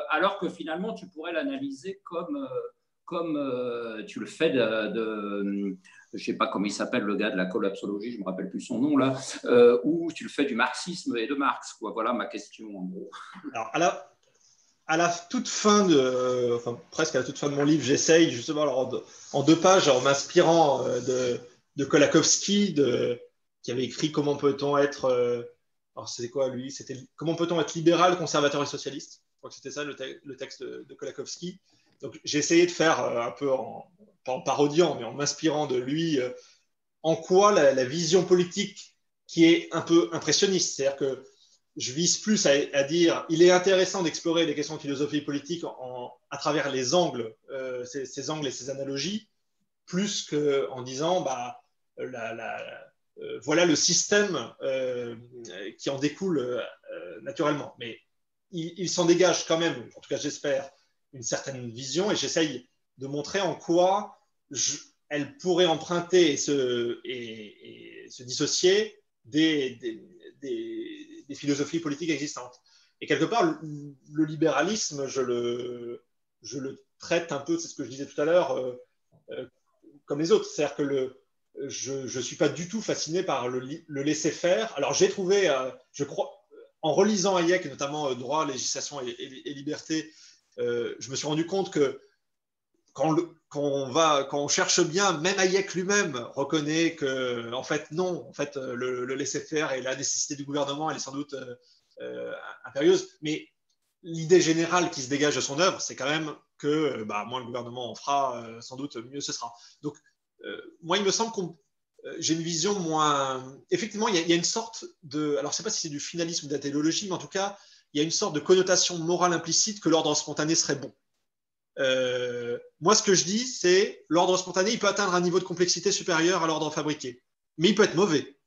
alors que finalement, tu pourrais l'analyser comme tu le fais je ne sais pas comment il s'appelle, le gars de la collapsologie, je ne me rappelle plus son nom, là, où tu le fais du marxisme et de Marx, quoi. Voilà ma question, en gros. Alors, à la toute fin presque à la toute fin de mon livre, j'essaye justement, alors, en 2 pages, en m'inspirant de Kolakowski, qui avait écrit Comment peut-on être. Alors, c'était quoi, lui? C'était Comment peut-on être libéral, conservateur et socialiste? Je crois que c'était ça le texte de Kolakowski. Donc, j'ai essayé de faire un peu, pas en parodiant, mais en m'inspirant de lui, en quoi la vision politique qui est un peu impressionniste, c'est-à-dire que je vise plus à dire il est intéressant d'explorer les questions de philosophie politique à travers les angles, ces angles et ces analogies, plus qu'en disant voilà le système qui en découle naturellement. Mais il s'en dégage quand même, en tout cas j'espère, une certaine vision et j'essaye de montrer en quoi elle pourrait emprunter et se dissocier des philosophies politiques existantes. Et quelque part, le libéralisme, je le traite un peu, c'est ce que je disais tout à l'heure, comme les autres. C'est-à-dire que je ne suis pas du tout fasciné par le laisser-faire. Alors, j'ai trouvé, je crois, en relisant Hayek, et notamment droit, législation et liberté, je me suis rendu compte que quand on cherche bien, même Hayek lui-même reconnaît que, en fait, non, en fait, le laisser-faire et la nécessité du gouvernement, elle est sans doute impérieuse. Mais l'idée générale qui se dégage de son œuvre, c'est quand même que moins le gouvernement en fera, sans doute mieux ce sera. Donc, moi, il me semble que j'ai une vision moins. Effectivement, il y a une sorte de. Alors, je ne sais pas si c'est du finalisme ou de la théologie, mais en tout cas, il y a une sorte de connotation morale implicite que l'ordre spontané serait bon. Moi, ce que je dis, c'est l'ordre spontané, il peut atteindre un niveau de complexité supérieur à l'ordre fabriqué, mais il peut être mauvais.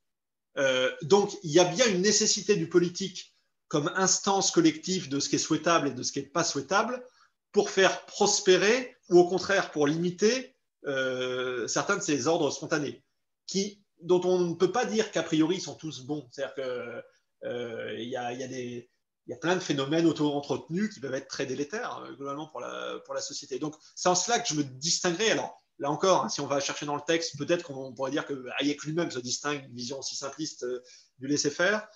Donc, il y a bien une nécessité du politique comme instance collective de ce qui est souhaitable et de ce qui n'est pas souhaitable pour faire prospérer ou au contraire pour limiter certains de ces ordres spontanés dont on ne peut pas dire qu'a priori ils sont tous bons. C'est-à-dire qu'il y a plein de phénomènes auto-entretenus qui peuvent être très délétères globalement pour la société. Donc, c'est en cela que je me distinguerai. Alors, là encore, si on va chercher dans le texte, peut-être qu'on pourrait dire que Hayek lui-même se distingue d'une vision aussi simpliste du laisser-faire.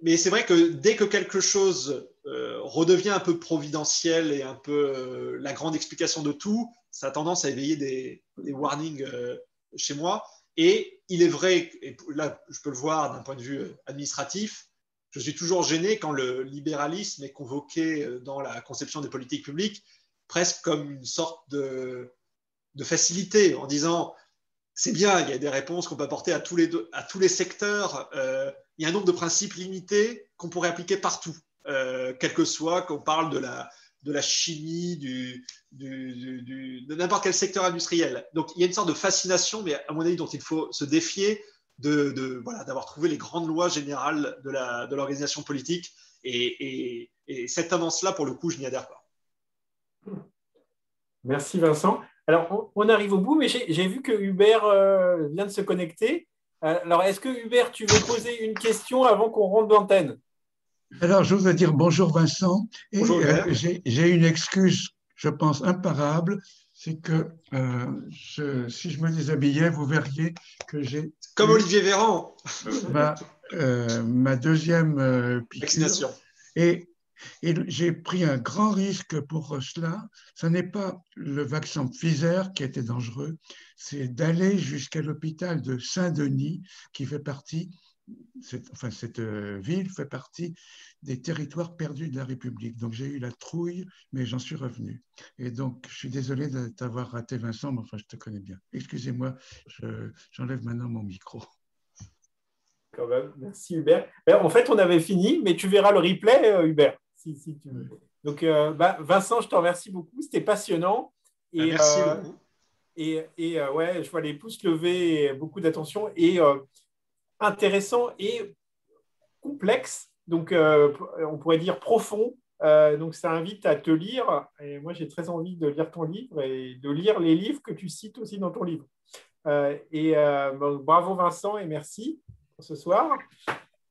Mais c'est vrai que dès que quelque chose redevient un peu providentiel et un peu la grande explication de tout, ça a tendance à éveiller des warnings chez moi. Et il est vrai, et là je peux le voir d'un point de vue administratif, je suis toujours gêné quand le libéralisme est convoqué dans la conception des politiques publiques presque comme une sorte de facilité, en disant c'est bien, il y a des réponses qu'on peut apporter à tous les secteurs, il y a un nombre de principes limités qu'on pourrait appliquer partout, quel que soit qu'on parle de la chimie, de n'importe quel secteur industriel. Donc il y a une sorte de fascination, mais à mon avis dont il faut se défier d'avoir trouvé les grandes lois générales de l'organisation politique. Et cette tendance-là, pour le coup, je n'y adhère pas. Merci Vincent. Alors, on arrive au bout, mais j'ai vu que Hubert vient de se connecter. Alors, est-ce que Hubert, tu veux poser une question avant qu'on rentre d'antenne? Alors, je voudrais dire bonjour Vincent. Et bonjour Hubert. J'ai une excuse, je pense, imparable. C'est que si je me déshabillais, vous verriez que j'ai... Comme Olivier Véran. Ma deuxième piqûre. Vaccination. Et j'ai pris un grand risque pour cela. Ce n'est pas le vaccin Pfizer qui était dangereux, c'est d'aller jusqu'à l'hôpital de Saint-Denis, qui fait partie, cette ville fait partie des territoires perdus de la République. Donc j'ai eu la trouille, mais j'en suis revenu. Et donc je suis désolé de t'avoir raté, Vincent, mais enfin je te connais bien. Excusez-moi, j'enlève maintenant mon micro. Quand même. Merci Hubert. En fait, on avait fini, mais tu verras le replay, Hubert, si tu veux. Donc, Vincent, je te remercie beaucoup. C'était passionnant. Et, merci beaucoup. Ouais, je vois les pouces levés, et beaucoup d'attention et intéressant et complexe. Donc, on pourrait dire profond. Donc, ça invite à te lire. Et moi, j'ai très envie de lire ton livre et de lire les livres que tu cites aussi dans ton livre. Bravo Vincent et merci pour ce soir.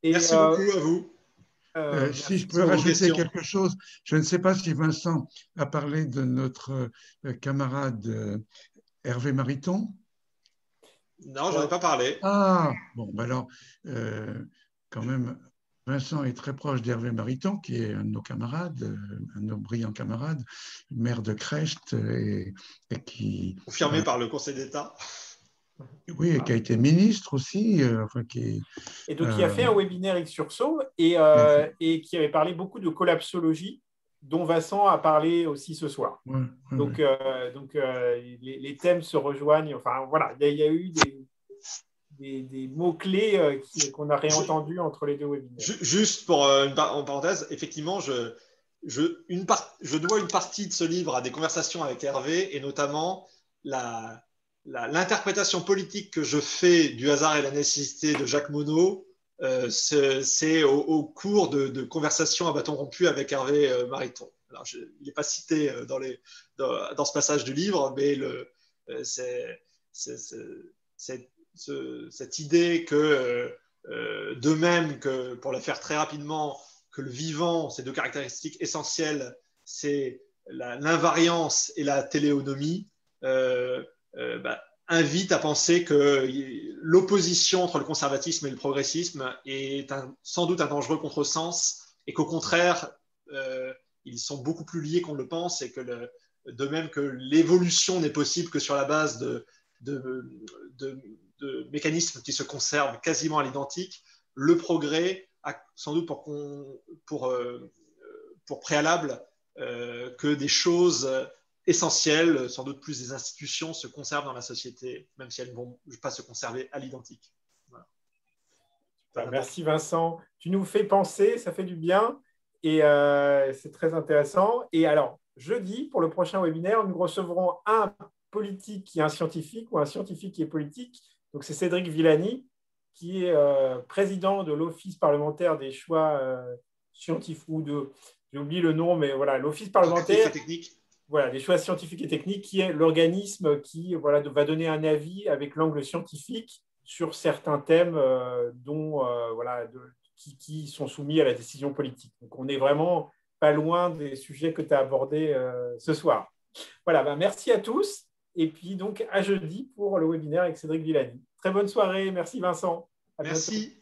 Merci beaucoup à vous. Si je peux rajouter quelque chose, je ne sais pas si Vincent a parlé de notre camarade Hervé Mariton. Non, j'en ai pas parlé. Ah, bon, alors, quand même, Vincent est très proche d'Hervé Mariton, qui est un de nos camarades, un de nos brillants camarades, maire de Crest, et qui... Confirmé par le Conseil d'État. Oui, et qui a été ministre aussi. Et donc, qui a fait un webinaire X-Sursaut et qui avait parlé beaucoup de collapsologie, dont Vincent a parlé aussi ce soir. Donc, les thèmes se rejoignent. Enfin, voilà, il y a eu des mots-clés qu'on a réentendus entre les deux webinaires. Juste pour en parenthèse, effectivement, je dois une partie de ce livre à des conversations avec Hervé, et notamment l'interprétation politique que je fais du hasard et la nécessité de Jacques Monod. C'est au cours de conversations à bâton rompu avec Hervé Mariton. Alors, il n'est pas cité dans ce passage du livre, mais cette idée que, de même que, pour la faire très rapidement, que le vivant, ces deux caractéristiques essentielles, c'est l'invariance et la téléonomie, invite à penser que l'opposition entre le conservatisme et le progressisme est sans doute un dangereux contresens, et qu'au contraire, ils sont beaucoup plus liés qu'on ne le pense, et que de même que l'évolution n'est possible que sur la base de mécanismes qui se conservent quasiment à l'identique, le progrès a sans doute pour préalable que des choses essentielles, sans doute plus des institutions, se conservent dans la société, même si elles ne vont pas se conserver à l'identique. Voilà. Merci Vincent. Tu nous fais penser, ça fait du bien et c'est très intéressant. Et alors, jeudi, pour le prochain webinaire, nous recevrons un politique qui est un scientifique ou un scientifique qui est politique. Donc, c'est Cédric Villani, qui est président de l'Office parlementaire des choix scientifiques, j'ai oublié le nom, mais voilà, l'Office parlementaire des choix scientifiques et techniques, qui est l'organisme qui va donner un avis avec l'angle scientifique sur certains thèmes qui sont soumis à la décision politique. Donc, on n'est vraiment pas loin des sujets que tu as abordés ce soir. Voilà, merci à tous. Et puis, donc, à jeudi pour le webinaire avec Cédric Villani. Très bonne soirée. Merci, Vincent. Merci.